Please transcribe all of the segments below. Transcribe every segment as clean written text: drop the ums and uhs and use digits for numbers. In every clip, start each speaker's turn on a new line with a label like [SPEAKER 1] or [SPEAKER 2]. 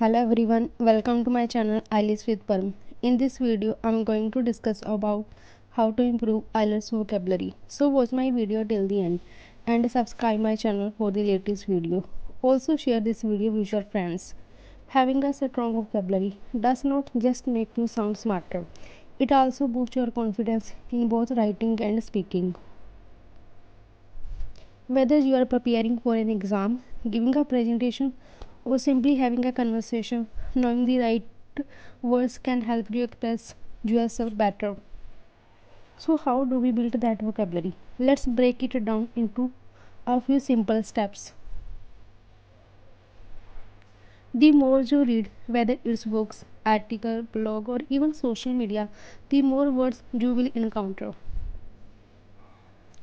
[SPEAKER 1] Hello everyone, welcome to my channel IELTS with Param. In this video, I'm going to discuss about how to improve IELTS vocabulary. So watch my video till the end and subscribe my channel for the latest video. Also share this video with your friends. Having a strong vocabulary does not just make you sound smarter. It also boosts your confidence in both writing and speaking. Whether you are preparing for an exam, giving a presentation, or simply having a conversation, knowing the right words can help you express yourself better. So, how do we build that vocabulary? Let's break it down into a few simple steps. The more you read, whether it's books, article, blog, or even social media, the more words you will encounter.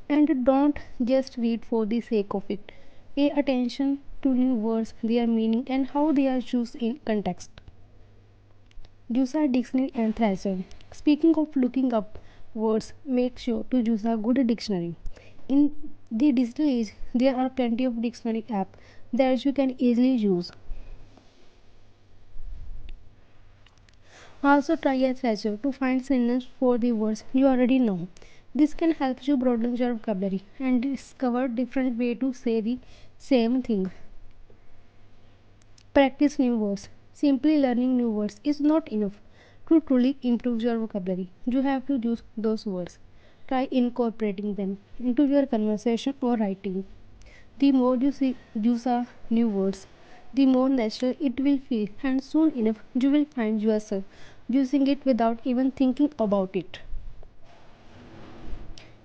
[SPEAKER 1] And don't just read for the sake of it. Pay attention to new words, their meaning, and how they are used in context. Use a dictionary and thesaurus. Speaking of looking up words, make sure to use a good dictionary. In the digital age, there are plenty of dictionary apps that you can easily use. Also, try a thesaurus to find synonyms for the words you already know. This can help you broaden your vocabulary and discover different ways to say the same thing. Practice new words. Simply learning new words is not enough to truly improve your vocabulary. You have to use those words. Try incorporating them into your conversation or writing. The more use new words, the more natural it will feel, and soon enough you will find yourself using it without even thinking about it.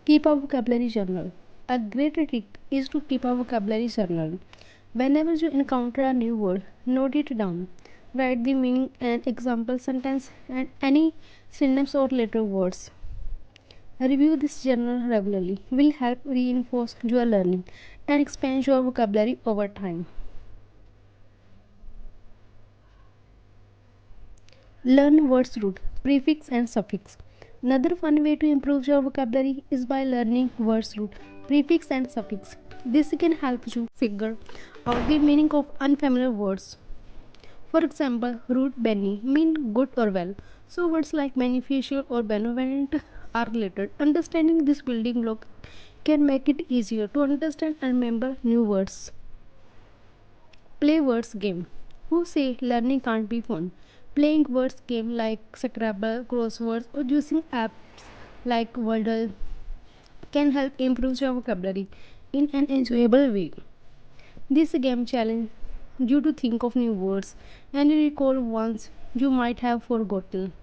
[SPEAKER 1] Keep a vocabulary journal. A great trick is to keep a vocabulary journal. Whenever you encounter a new word, note it down. Write the meaning and example sentence and any synonyms or later words. Review this journal regularly will help reinforce your learning and expand your vocabulary over time. Learn words root, prefix and suffix. Another fun way to improve your vocabulary is by learning words root, prefix and suffix. This can help you figure out the meaning of unfamiliar words. For example, root Benny mean good or well. So words like beneficial or benevolent are related. Understanding this building block can make it easier to understand and remember new words. Play words game. Who say learning can't be fun? Playing words game like Scrabble, crosswords, or using apps like Wordle can help improve your vocabulary in an enjoyable way. This game challenge you to think of new words and recall ones you might have forgotten.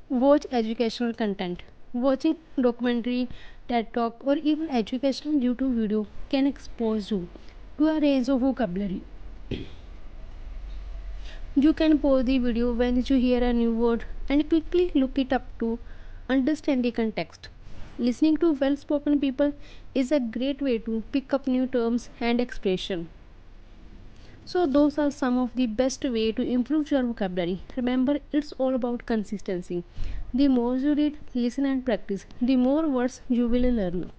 [SPEAKER 1] Watch educational content. Watching documentary, TED Talk, or even educational YouTube video can expose you to a range of vocabulary. You can pause the video when you hear a new word and quickly look it up to understand the context. Listening to well spoken people is a great way to pick up new terms and expression. So those are some of the best way to improve your vocabulary. Remember, it's all about consistency. The more you read, listen and practice, the more words you will learn.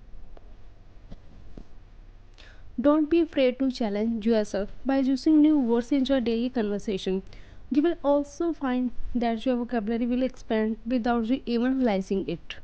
[SPEAKER 1] Don't be afraid to challenge yourself by using new words in your daily conversation. You will also find that your vocabulary will expand without you even realizing it.